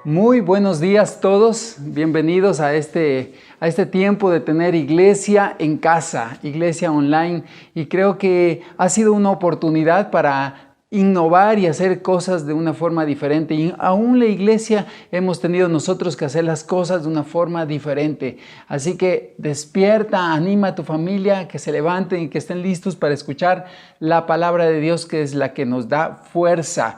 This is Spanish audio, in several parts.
Muy buenos días todos, bienvenidos a este tiempo de tener iglesia en casa, iglesia online, y creo que ha sido una oportunidad para innovar y hacer cosas de una forma diferente, y aún la iglesia hemos tenido nosotros que hacer las cosas de una forma diferente. Así que despierta, anima a tu familia, que se levanten y que estén listos para escuchar la palabra de Dios, que es la que nos da fuerza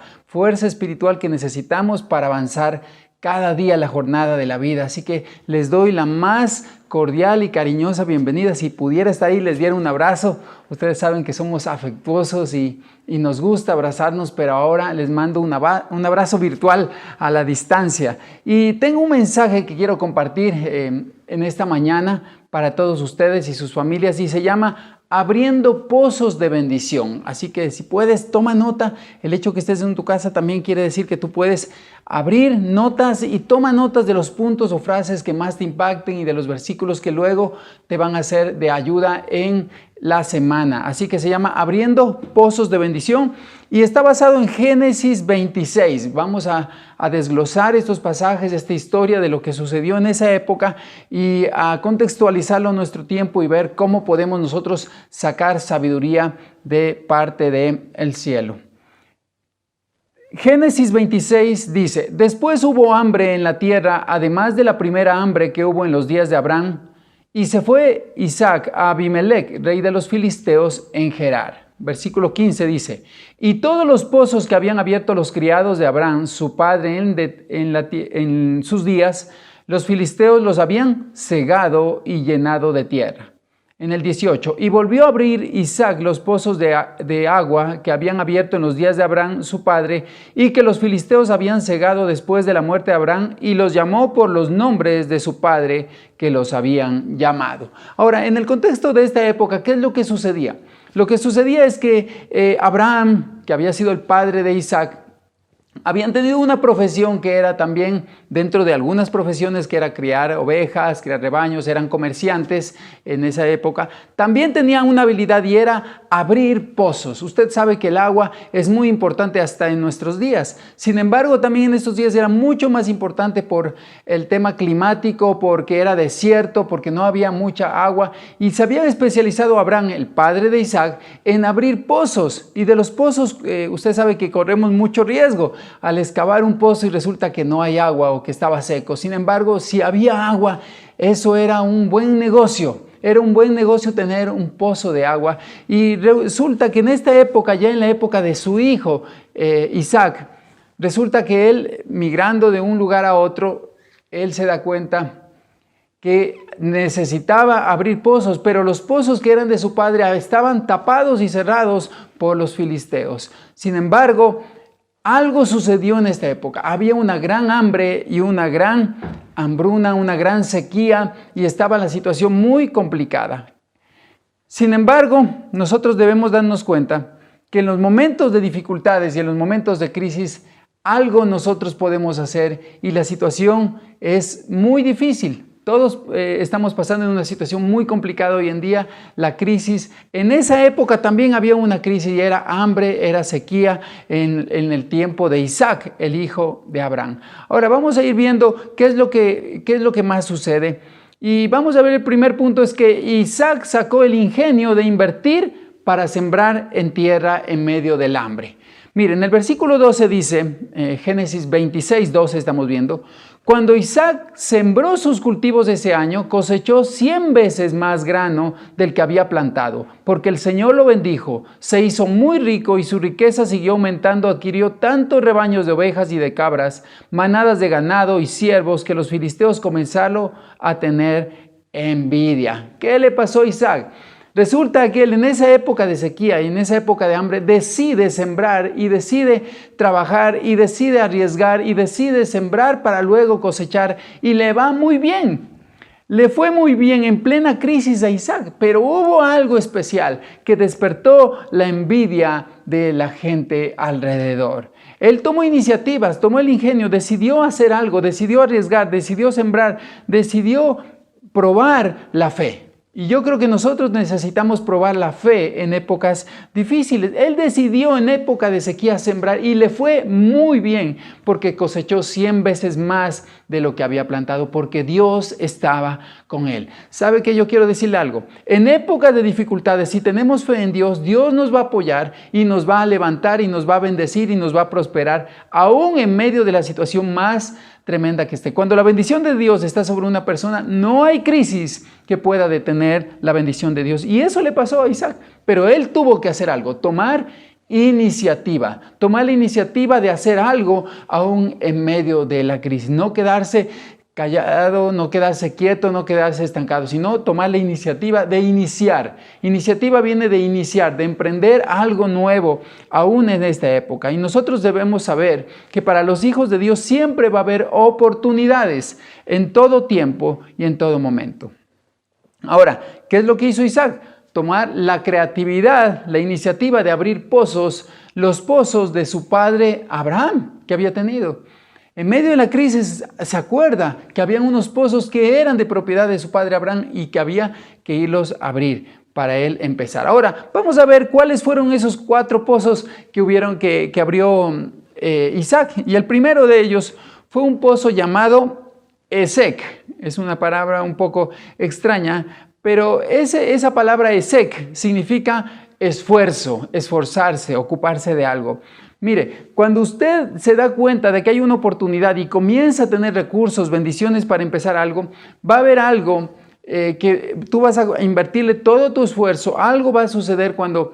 espiritual que necesitamos para avanzar cada día la jornada de la vida. Así que les doy la más cordial y cariñosa bienvenida. Si pudiera estar ahí, les diera un abrazo. Ustedes saben que somos afectuosos y nos gusta abrazarnos, pero ahora les mando un abrazo virtual a la distancia. Y tengo un mensaje que quiero compartir en esta mañana para todos ustedes y sus familias, y se llama Abriendo pozos de bendición. Así que si puedes, toma nota. El hecho que estés en tu casa también quiere decir que tú puedes abrir notas y toma notas de los puntos o frases que más te impacten y de los versículos que luego te van a ser de ayuda en la semana. Así que se llama Abriendo pozos de bendición y está basado en Génesis 26. Vamos a desglosar estos pasajes, esta historia de lo que sucedió en esa época y a contextualizarlo en nuestro tiempo y ver cómo podemos nosotros sacar sabiduría de parte del cielo. Génesis 26 dice: Después hubo hambre en la tierra, además de la primera hambre que hubo en los días de Abraham, y se fue Isaac a Abimelec, rey de los filisteos, en Gerar. Versículo 15 dice: Y todos los pozos que habían abierto los criados de Abraham, su padre, en sus días, los filisteos los habían cegado y llenado de tierra. En el 18, y volvió a abrir Isaac los pozos de agua que habían abierto en los días de Abraham, su padre, y que los filisteos habían cegado después de la muerte de Abraham, y los llamó por los nombres de su padre que los habían llamado. Ahora, en el contexto de esta época, ¿qué es lo que sucedía? Lo que sucedía es que Abraham, que había sido el padre de Isaac, habían tenido una profesión que era también, dentro de algunas profesiones, que era criar ovejas, criar rebaños, eran comerciantes en esa época. También tenían una habilidad y era abrir pozos. Usted sabe que el agua es muy importante hasta en nuestros días. Sin embargo, también en estos días era mucho más importante por el tema climático, porque era desierto, porque no había mucha agua. Y se había especializado Abraham, el padre de Isaac, en abrir pozos. Y de los pozos, usted sabe que corremos mucho riesgo al excavar un pozo y resulta que no hay agua o que estaba seco. Sin embargo, si había agua, eso era un buen negocio. Era un buen negocio tener un pozo de agua. Y resulta que en esta época, ya en la época de su hijo Isaac, resulta que él, migrando de un lugar a otro, él se da cuenta que necesitaba abrir pozos, pero los pozos que eran de su padre estaban tapados y cerrados por los filisteos. Sin embargo, algo sucedió en esta época. Había una gran hambre y una gran hambruna, una gran sequía, y estaba la situación muy complicada. Sin embargo, nosotros debemos darnos cuenta que en los momentos de dificultades y en los momentos de crisis, algo nosotros podemos hacer, y la situación es muy difícil. Todos estamos pasando en una situación muy complicada hoy en día, la crisis. En esa época también había una crisis y era hambre, era sequía en el tiempo de Isaac, el hijo de Abraham. Ahora vamos a ir viendo qué es lo que más sucede. Y vamos a ver, el primer punto es que Isaac sacó el ingenio de invertir para sembrar en tierra en medio del hambre. Miren, el versículo 12 dice, Génesis 26, 12 estamos viendo: Cuando Isaac sembró sus cultivos ese año, cosechó 100 veces más grano del que había plantado, porque el Señor lo bendijo, se hizo muy rico y su riqueza siguió aumentando, adquirió tantos rebaños de ovejas y de cabras, manadas de ganado y siervos, que los filisteos comenzaron a tener envidia. ¿Qué le pasó a Isaac? Resulta que él, en esa época de sequía y en esa época de hambre, decide sembrar y decide trabajar y decide arriesgar y decide sembrar para luego cosechar, y le va muy bien. Le fue muy bien en plena crisis a Isaac, pero hubo algo especial que despertó la envidia de la gente alrededor. Él tomó iniciativas, tomó el ingenio, decidió hacer algo, decidió arriesgar, decidió sembrar, decidió probar la fe. Y yo creo que nosotros necesitamos probar la fe en épocas difíciles. Él decidió en época de sequía sembrar y le fue muy bien porque cosechó 100 veces más de lo que había plantado porque Dios estaba con él. ¿Sabe qué? Yo quiero decirle algo. En época de dificultades, si tenemos fe en Dios, Dios nos va a apoyar y nos va a levantar y nos va a bendecir y nos va a prosperar aún en medio de la situación más tremenda que esté. Cuando la bendición de Dios está sobre una persona, no hay crisis que pueda detener la bendición de Dios. Y eso le pasó a Isaac, pero él tuvo que hacer algo, tomar la iniciativa de hacer algo aún en medio de la crisis, no quedarse callado, no quedarse quieto, no quedarse estancado, sino tomar la iniciativa de iniciar. Iniciativa viene de iniciar, de emprender algo nuevo, aún en esta época. Y nosotros debemos saber que para los hijos de Dios siempre va a haber oportunidades en todo tiempo y en todo momento. Ahora, ¿qué es lo que hizo Isaac? Tomar la creatividad, la iniciativa de abrir pozos, los pozos de su padre Abraham que había tenido. En medio de la crisis se acuerda que habían unos pozos que eran de propiedad de su padre Abraham y que había que irlos a abrir para él empezar. Ahora, vamos a ver cuáles fueron esos 4 pozos que abrió Isaac. Y el primero de ellos fue un pozo llamado Esek. Es una palabra un poco extraña, pero esa palabra Esek significa esfuerzo, esforzarse, ocuparse de algo. Mire, cuando usted se da cuenta de que hay una oportunidad y comienza a tener recursos, bendiciones para empezar algo, va a haber algo que tú vas a invertirle todo tu esfuerzo, algo va a suceder cuando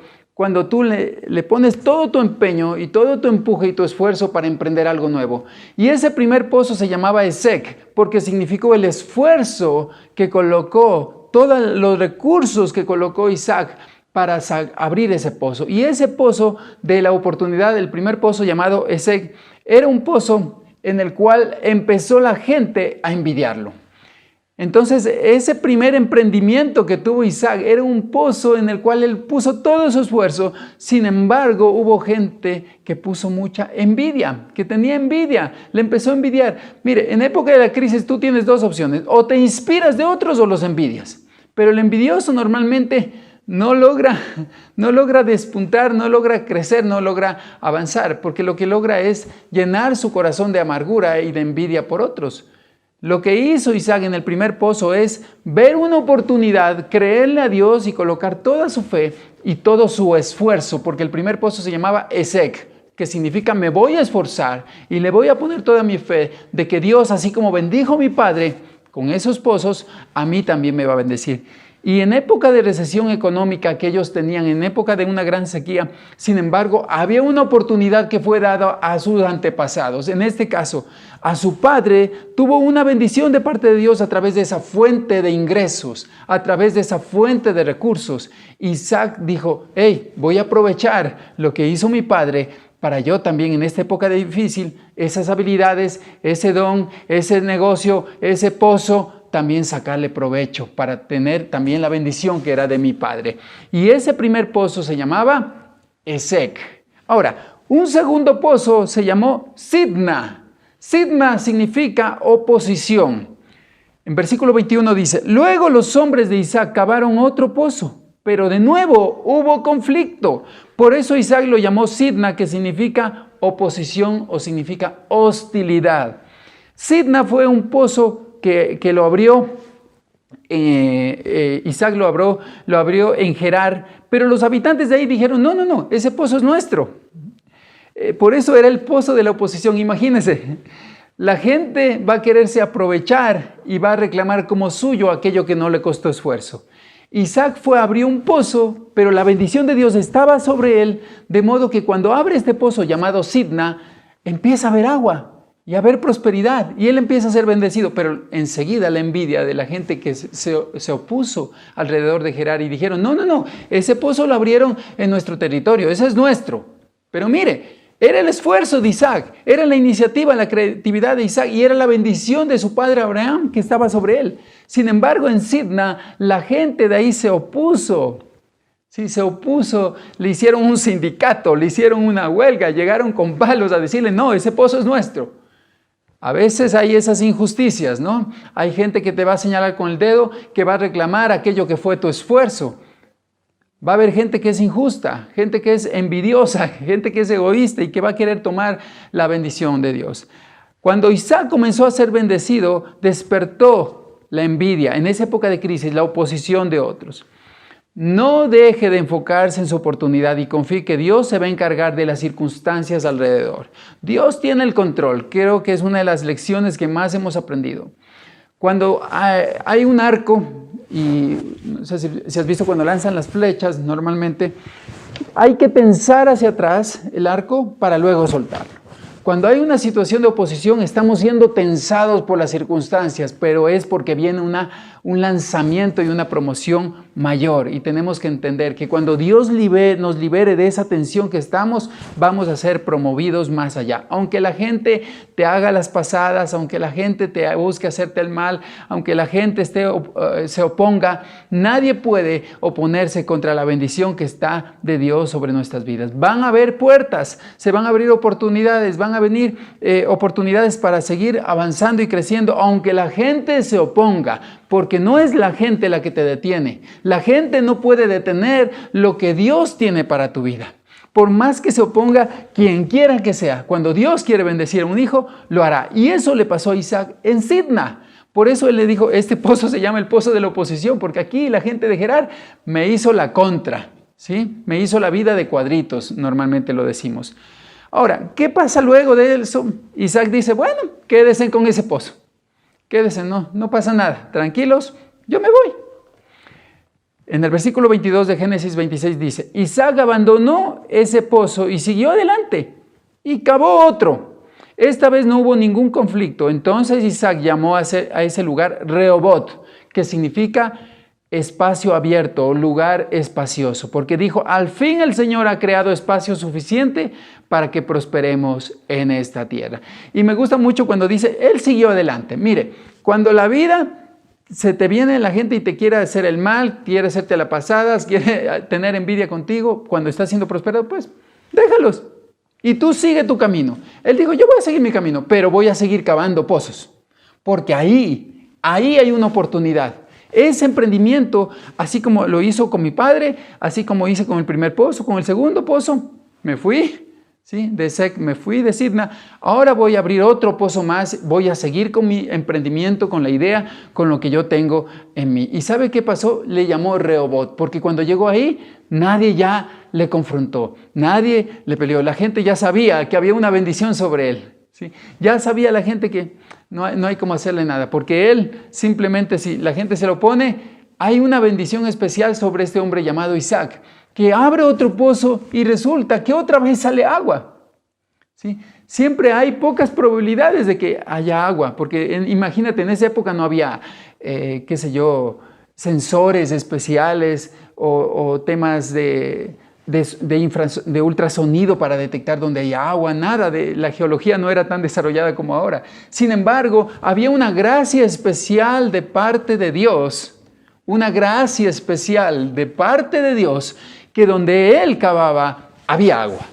tú le pones todo tu empeño y todo tu empuje y tu esfuerzo para emprender algo nuevo. Y ese primer pozo se llamaba Esek, porque significó el esfuerzo que colocó, todos los recursos que colocó Isaac para abrir ese pozo. Y ese pozo de la oportunidad, el primer pozo llamado Esek, era un pozo en el cual empezó la gente a envidiarlo. Entonces, ese primer emprendimiento que tuvo Isaac era un pozo en el cual él puso todo su esfuerzo. Sin embargo, hubo gente que puso mucha envidia, que tenía envidia, le empezó a envidiar. Mire, en época de la crisis tú tienes 2 opciones, o te inspiras de otros o los envidias. Pero el envidioso normalmente no logra despuntar, no logra crecer, no logra avanzar, porque lo que logra es llenar su corazón de amargura y de envidia por otros. Lo que hizo Isaac en el primer pozo es ver una oportunidad, creerle a Dios y colocar toda su fe y todo su esfuerzo, porque el primer pozo se llamaba Esek, que significa me voy a esforzar y le voy a poner toda mi fe de que Dios, así como bendijo a mi padre con esos pozos, a mí también me va a bendecir. Y en época de recesión económica que ellos tenían, en época de una gran sequía, sin embargo, había una oportunidad que fue dada a sus antepasados. En este caso, a su padre tuvo una bendición de parte de Dios a través de esa fuente de ingresos, a través de esa fuente de recursos. Isaac dijo, hey, voy a aprovechar lo que hizo mi padre para yo también en esta época difícil, esas habilidades, ese don, ese negocio, ese pozo, también sacarle provecho para tener también la bendición que era de mi padre. Y ese primer pozo se llamaba Esek. Ahora, un segundo pozo se llamó Sidna. Sidna significa oposición. En versículo 21 dice, luego los hombres de Isaac cavaron otro pozo, pero de nuevo hubo conflicto. Por eso Isaac lo llamó Sidna, que significa oposición o significa hostilidad. Sidna fue un pozo que lo abrió, Isaac lo abrió en Gerar, pero los habitantes de ahí dijeron, no, ese pozo es nuestro. Por eso era el pozo de la oposición. Imagínense, la gente va a quererse aprovechar y va a reclamar como suyo aquello que no le costó esfuerzo. Isaac abrió un pozo, pero la bendición de Dios estaba sobre él, de modo que cuando abre este pozo llamado Sidna, empieza a haber agua y a haber prosperidad, y él empieza a ser bendecido, pero enseguida la envidia de la gente que se opuso alrededor de Gerar y dijeron, no, ese pozo lo abrieron en nuestro territorio, ese es nuestro. Pero mire, era el esfuerzo de Isaac, era la iniciativa, la creatividad de Isaac y era la bendición de su padre Abraham que estaba sobre él. Sin embargo, en Sidna, la gente de ahí se opuso. Sí, se opuso, le hicieron un sindicato, le hicieron una huelga, llegaron con palos a decirle, no, ese pozo es nuestro. A veces hay esas injusticias, ¿no? Hay gente que te va a señalar con el dedo, que va a reclamar aquello que fue tu esfuerzo. Va a haber gente que es injusta, gente que es envidiosa, gente que es egoísta y que va a querer tomar la bendición de Dios. Cuando Isaac comenzó a ser bendecido, despertó la envidia, en esa época de crisis, la oposición de otros. No deje de enfocarse en su oportunidad y confíe que Dios se va a encargar de las circunstancias alrededor. Dios tiene el control. Creo que es una de las lecciones que más hemos aprendido. Cuando hay un arco, y no sé si has visto cuando lanzan las flechas, normalmente hay que tensar hacia atrás el arco para luego soltarlo. Cuando hay una situación de oposición, estamos siendo tensados por las circunstancias, pero es porque viene un lanzamiento y una promoción mayor. Y tenemos que entender que cuando Dios nos libere de esa tensión que estamos, vamos a ser promovidos más allá. Aunque la gente te haga las pasadas, aunque la gente te busque hacerte el mal, aunque la gente se oponga, nadie puede oponerse contra la bendición que está de Dios sobre nuestras vidas. Van a haber puertas, se van a abrir oportunidades, van a venir oportunidades para seguir avanzando y creciendo, aunque la gente se oponga, porque no es la gente la que te detiene. La gente no puede detener lo que Dios tiene para tu vida. Por más que se oponga quien quiera que sea, cuando Dios quiere bendecir a un hijo, lo hará. Y eso le pasó a Isaac en Sitna. Por eso él le dijo, este pozo se llama el pozo de la oposición, porque aquí la gente de Gerar me hizo la contra, ¿sí? Me hizo la vida de cuadritos, normalmente lo decimos. Ahora, ¿qué pasa luego de eso? Isaac dice, bueno, quédense con ese pozo. Quédense, no pasa nada. Tranquilos, yo me voy. En el versículo 22 de Génesis 26 dice, Isaac abandonó ese pozo y siguió adelante y cavó otro. Esta vez no hubo ningún conflicto. Entonces Isaac llamó a ese lugar Rehobot, que significa espacio abierto o lugar espacioso, porque dijo, al fin el Señor ha creado espacio suficiente para que prosperemos en esta tierra. Y me gusta mucho cuando dice, él siguió adelante. Mire, cuando la vida se te viene la gente y te quiere hacer el mal, quiere hacerte la pasada, quiere tener envidia contigo, cuando estás siendo prosperado, pues déjalos. Y tú sigue tu camino. Él dijo, yo voy a seguir mi camino, pero voy a seguir cavando pozos, porque ahí hay una oportunidad. Ese emprendimiento, así como lo hizo con mi padre, así como hice con el primer pozo, con el segundo pozo, me fui, ¿sí? De Sec me fui de Sitna, ahora voy a abrir otro pozo más, voy a seguir con mi emprendimiento, con la idea, con lo que yo tengo en mí. ¿Y sabe qué pasó? Le llamó Rehobot, porque cuando llegó ahí, nadie ya le confrontó, nadie le peleó, la gente ya sabía que había una bendición sobre él. ¿Sí? Ya sabía la gente que no hay cómo hacerle nada, porque él simplemente, si la gente se lo opone, hay una bendición especial sobre este hombre llamado Isaac, que abre otro pozo y resulta que otra vez sale agua. ¿Sí? Siempre hay pocas probabilidades de que haya agua, porque imagínate, en esa época no había, sensores especiales o temas de ultrasonido para detectar dónde hay agua, nada, la geología no era tan desarrollada como ahora. Sin embargo, había una gracia especial de parte de Dios, una gracia especial de parte de Dios, que donde Él cavaba había agua.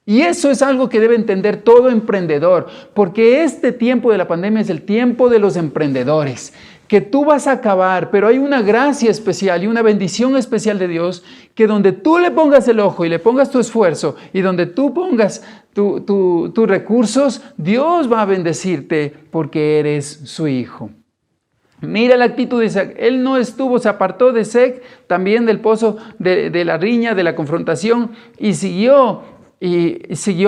Y eso es algo que debe entender todo emprendedor, porque este tiempo de la pandemia es el tiempo de los emprendedores, que tú vas a acabar, pero hay una gracia especial y una bendición especial de Dios, que donde tú le pongas el ojo y le pongas tu esfuerzo y donde tú pongas tus recursos, Dios va a bendecirte porque eres su hijo. Mira la actitud de Isaac. Él no se apartó de Sec, también del pozo de la riña, de la confrontación, y siguió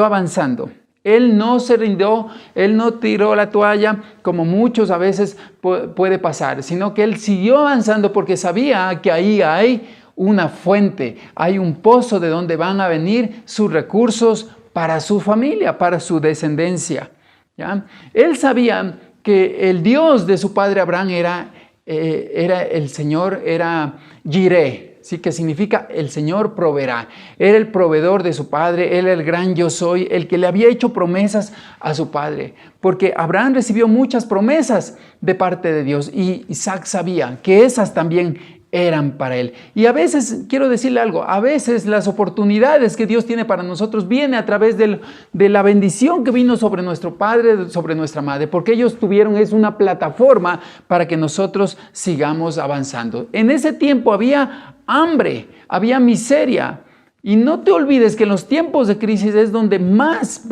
avanzando. Él no se rindió, él no tiró la toalla como muchos a veces puede pasar, sino que él siguió avanzando porque sabía que ahí hay una fuente, hay un pozo de donde van a venir sus recursos para su familia, para su descendencia. ¿Ya? Él sabía que el Dios de su padre Abraham era el Señor, era Jireh. Sí, que significa el Señor proveerá. Era el proveedor de su padre, él era el gran yo soy, el que le había hecho promesas a su padre. Porque Abraham recibió muchas promesas de parte de Dios y Isaac sabía que esas también eran para él. Y a veces, quiero decirle algo, a veces las oportunidades que Dios tiene para nosotros vienen a través de la bendición que vino sobre nuestro padre, sobre nuestra madre, porque ellos es una plataforma para que nosotros sigamos avanzando. En ese tiempo había hambre, había miseria, y no te olvides que en los tiempos de crisis es donde más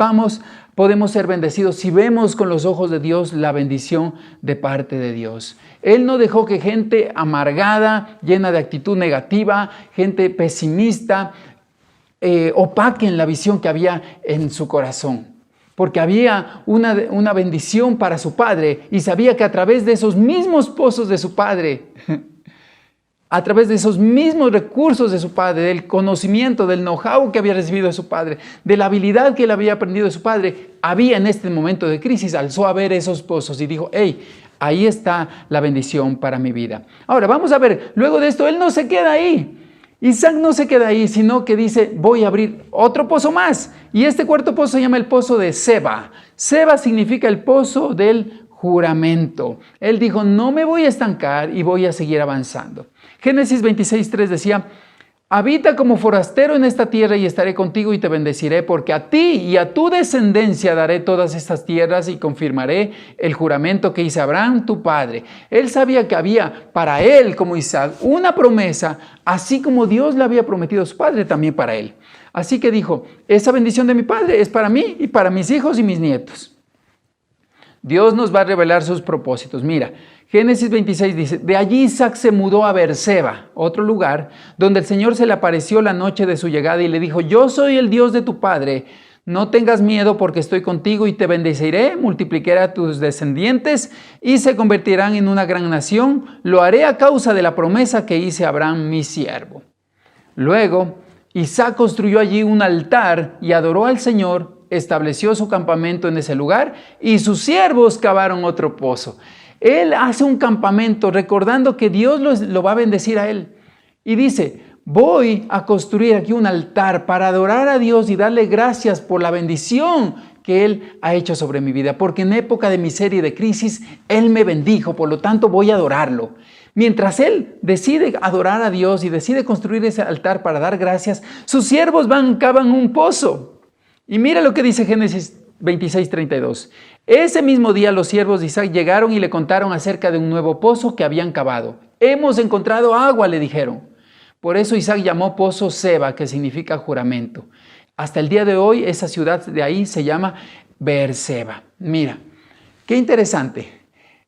podemos ser bendecidos si vemos con los ojos de Dios la bendición de parte de Dios. Él no dejó que gente amargada, llena de actitud negativa, gente pesimista, opaquen la visión que había en su corazón. Porque había una bendición para su padre y sabía que a través de esos mismos pozos de su padre, a través de esos mismos recursos de su padre, del conocimiento, del know-how que había recibido de su padre, de la habilidad que él había aprendido de su padre, había en este momento de crisis, alzó a ver esos pozos y dijo, hey, ahí está la bendición para mi vida. Ahora, vamos a ver, luego de esto, él no se queda ahí. Isaac no se queda ahí, sino que dice, voy a abrir otro pozo más. Y este cuarto pozo se llama el pozo de Seba. Seba significa el pozo del juramento. Él dijo, no me voy a estancar y voy a seguir avanzando. Génesis 26:3 decía, habita como forastero en esta tierra y estaré contigo y te bendeciré, porque a ti y a tu descendencia daré todas estas tierras y confirmaré el juramento que hice a Abraham, tu padre. Él sabía que había para él, como Isaac, una promesa, así como Dios le había prometido a su padre, también para él. Así que dijo, esa bendición de mi padre es para mí y para mis hijos y mis nietos. Dios nos va a revelar sus propósitos. Mira, Génesis 26 dice, de allí Isaac se mudó a Beerseba, otro lugar, donde el Señor se le apareció la noche de su llegada y le dijo, yo soy el Dios de tu padre, no tengas miedo porque estoy contigo y te bendeciré, multiplicaré a tus descendientes y se convertirán en una gran nación, lo haré a causa de la promesa que hice a Abraham mi siervo. Luego, Isaac construyó allí un altar y adoró al Señor, estableció su campamento en ese lugar y sus siervos cavaron otro pozo. Él hace un campamento recordando que Dios lo va a bendecir a él. Y dice, voy a construir aquí un altar para adorar a Dios y darle gracias por la bendición que Él ha hecho sobre mi vida. Porque en época de miseria y de crisis, Él me bendijo, por lo tanto voy a adorarlo. Mientras él decide adorar a Dios y decide construir ese altar para dar gracias, sus siervos cavan un pozo. Y mira lo que dice Génesis 26:32. Ese mismo día los siervos de Isaac llegaron y le contaron acerca de un nuevo pozo que habían cavado. Hemos encontrado agua, le dijeron. Por eso Isaac llamó pozo Seba, que significa juramento. Hasta el día de hoy esa ciudad de ahí se llama Beerseba. Mira, qué interesante.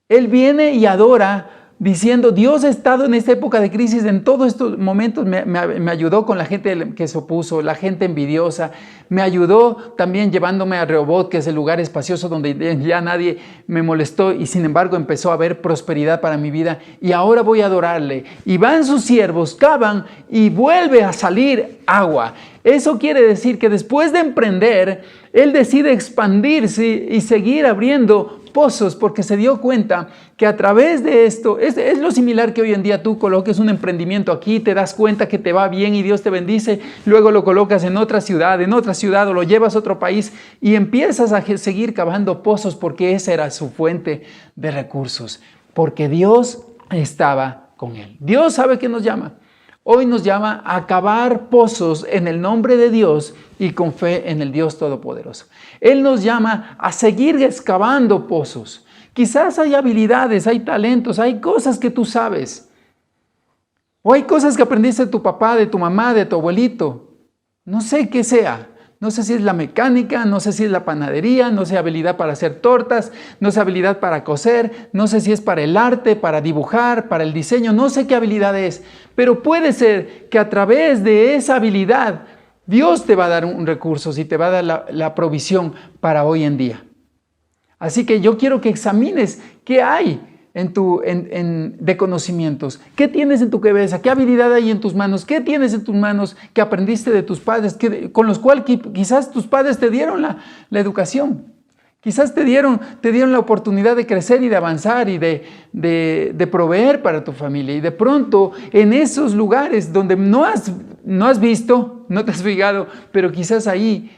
Él viene y adora diciendo, Dios ha estado en esta época de crisis, en todos estos momentos me ayudó con la gente que se opuso, la gente envidiosa, me ayudó también llevándome a Rehoboth, que es el lugar espacioso donde ya nadie me molestó y sin embargo empezó a haber prosperidad para mi vida y ahora voy a adorarle. Y van sus siervos, cavan y vuelve a salir agua. Eso quiere decir que después de emprender, él decide expandirse y seguir abriendo pozos porque se dio cuenta que a través de esto, es lo similar que hoy en día tú coloques un emprendimiento aquí, te das cuenta que te va bien y Dios te bendice, luego lo colocas en otra ciudad o lo llevas a otro país y empiezas a seguir cavando pozos porque esa era su fuente de recursos, porque Dios estaba con él. Dios sabe que nos llama. Hoy nos llama a cavar pozos en el nombre de Dios y con fe en el Dios Todopoderoso. Él nos llama a seguir excavando pozos. Quizás hay habilidades, hay talentos, hay cosas que tú sabes. O hay cosas que aprendiste de tu papá, de tu mamá, de tu abuelito. No sé qué sea. No sé si es la mecánica, no sé si es la panadería, no sé habilidad para hacer tortas, no sé habilidad para coser, no sé si es para el arte, para dibujar, para el diseño, no sé qué habilidad es. Pero puede ser que a través de esa habilidad Dios te va a dar un recurso y te va a dar la provisión para hoy en día. Así que yo quiero que examines qué hay de conocimientos. ¿Qué tienes en tu cabeza? ¿Qué habilidad hay en tus manos? ¿Qué tienes en tus manos que aprendiste de tus padres? Con los cuales quizás tus padres te dieron la educación. Quizás te dieron la oportunidad de crecer y de avanzar y de proveer para tu familia. Y de pronto, en esos lugares donde no has visto, no te has fijado, pero quizás ahí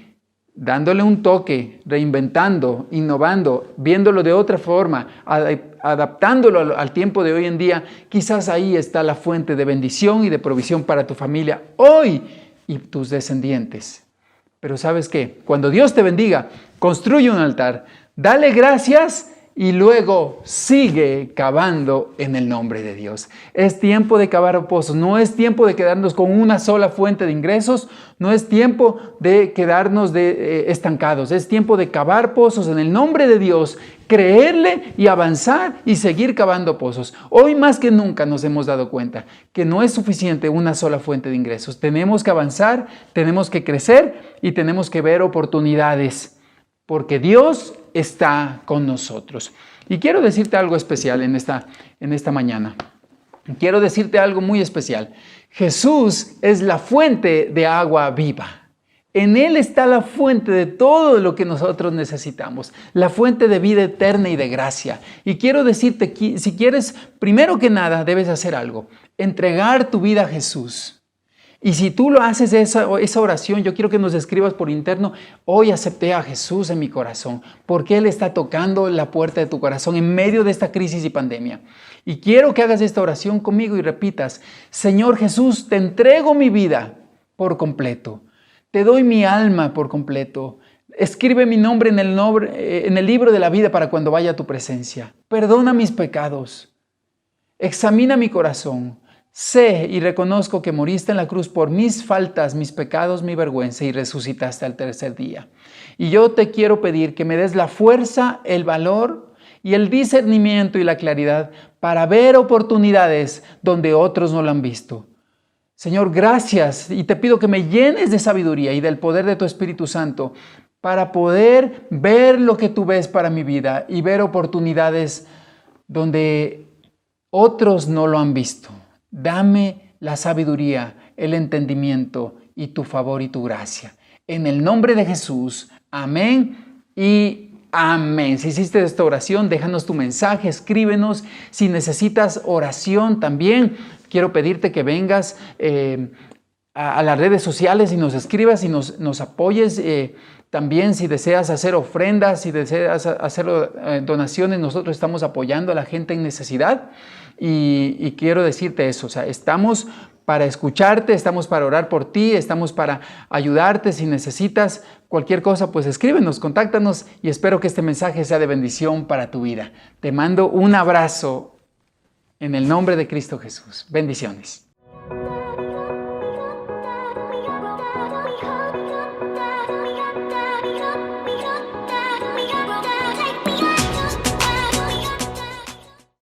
dándole un toque, reinventando, innovando, viéndolo de otra forma, adaptándolo al tiempo de hoy en día, quizás ahí está la fuente de bendición y de provisión para tu familia hoy y tus descendientes. Pero ¿sabes qué? Cuando Dios te bendiga, construye un altar, dale gracias y luego sigue cavando en el nombre de Dios. Es tiempo de cavar pozos, no es tiempo de quedarnos con una sola fuente de ingresos, no es tiempo de quedarnos estancados, es tiempo de cavar pozos en el nombre de Dios, creerle y avanzar y seguir cavando pozos. Hoy más que nunca nos hemos dado cuenta que no es suficiente una sola fuente de ingresos. Tenemos que avanzar, tenemos que crecer y tenemos que ver oportunidades, porque Dios está con nosotros. Y quiero decirte algo especial en esta mañana. Quiero decirte algo muy especial. Jesús es la fuente de agua viva. En Él está la fuente de todo lo que nosotros necesitamos, la fuente de vida eterna y de gracia. Y quiero decirte que si quieres, primero que nada, debes hacer algo, entregar tu vida a Jesús. Y si tú lo haces esa oración, yo quiero que nos escribas por interno, hoy acepté a Jesús en mi corazón, porque Él está tocando la puerta de tu corazón en medio de esta crisis y pandemia. Y quiero que hagas esta oración conmigo y repitas, Señor Jesús, te entrego mi vida por completo, te doy mi alma por completo, escribe mi nombre en el libro de la vida para cuando vaya a tu presencia, perdona mis pecados, examina mi corazón. Sé y reconozco que moriste en la cruz por mis faltas, mis pecados, mi vergüenza y resucitaste al tercer día. Y yo te quiero pedir que me des la fuerza, el valor y el discernimiento y la claridad para ver oportunidades donde otros no lo han visto. Señor, gracias y te pido que me llenes de sabiduría y del poder de tu Espíritu Santo para poder ver lo que tú ves para mi vida y ver oportunidades donde otros no lo han visto. Dame la sabiduría, el entendimiento y tu favor y tu gracia. En el nombre de Jesús, amén y amén. Si hiciste esta oración, déjanos tu mensaje, escríbenos. Si necesitas oración también, quiero pedirte que vengas a las redes sociales y nos escribas y nos apoyes. También si deseas hacer ofrendas, si deseas hacer donaciones, nosotros estamos apoyando a la gente en necesidad. Y quiero decirte eso, o sea, estamos para escucharte, estamos para orar por ti, estamos para ayudarte. Si necesitas cualquier cosa, pues escríbenos, contáctanos y espero que este mensaje sea de bendición para tu vida. Te mando un abrazo en el nombre de Cristo Jesús. Bendiciones.